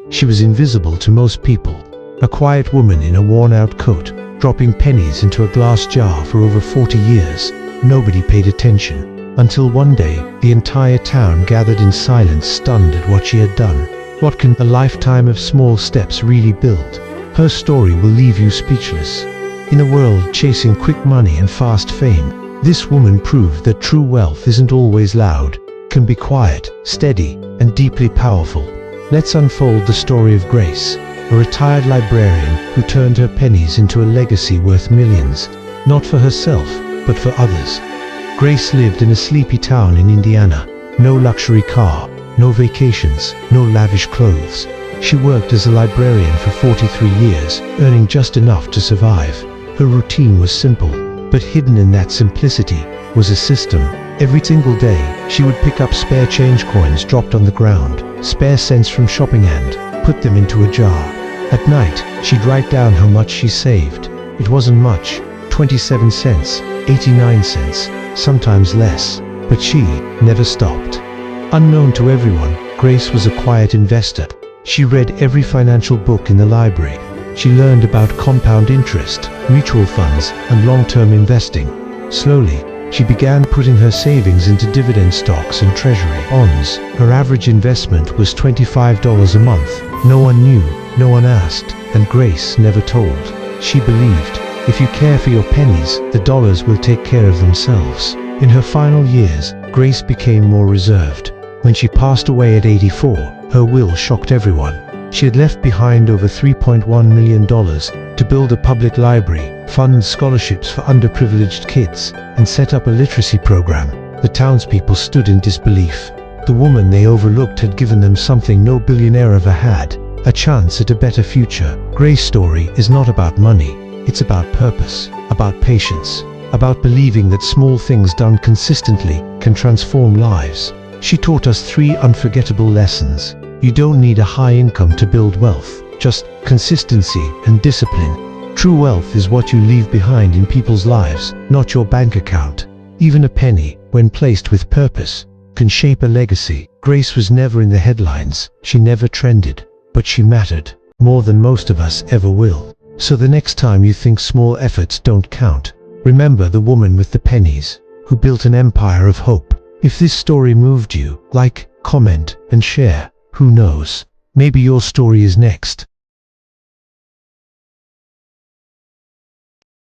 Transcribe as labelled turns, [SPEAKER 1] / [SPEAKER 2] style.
[SPEAKER 1] She was invisible to most people. A quiet woman in a worn-out coat, dropping pennies into a glass jar for over 40 years. Nobody paid attention. Until one day, the entire town gathered in silence, stunned at what she had done. What can a lifetime of small steps really build? Her story will leave you speechless. In a world chasing quick money and fast fame, this woman proved that true wealth isn't always loud, can be quiet, steady, and deeply powerful. Let's unfold the story of Grace, a retired librarian who turned her pennies into a legacy worth millions, not for herself, but for others. Grace lived in a sleepy town in Indiana. No luxury car, no vacations, no lavish clothes. She worked as a librarian for 43 years, earning just enough to survive. Her routine was simple, but hidden in that simplicity was a system. Every single day, she would pick up spare change coins dropped on the ground, spare cents from shopping, and put them into a jar. At night, she'd write down how much she saved. It wasn't much, 27 cents, 89 cents, sometimes less, but she never stopped. Unknown to everyone, Grace was a quiet investor. She read every financial book in the library. She learned about compound interest, mutual funds, and long-term investing. Slowly, she began putting her savings into dividend stocks and treasury bonds. Her average investment was $25 a month. No one knew, no one asked, and Grace never told. She believed, if you care for your pennies, the dollars will take care of themselves. In her final years, Grace became more reserved. When she passed away at 84, her will shocked everyone. She had left behind over $3.1 million to build a public library, fund scholarships for underprivileged kids, and set up a literacy program. The townspeople stood in disbelief. The woman they overlooked had given them something no billionaire ever had, a chance at a better future. Grace's story is not about money. It's about purpose, about patience, about believing that small things done consistently can transform lives. She taught us 3 unforgettable lessons. You don't need a high income to build wealth, just consistency and discipline. True wealth is what you leave behind in people's lives, not your bank account. Even a penny, when placed with purpose, can shape a legacy. Grace was never in the headlines, she never trended, but she mattered, more than most of us ever will. So the next time you think small efforts don't count, remember the woman with the pennies, who built an empire of hope. If this story moved you, like, comment, and share. Who knows? Maybe your story is next.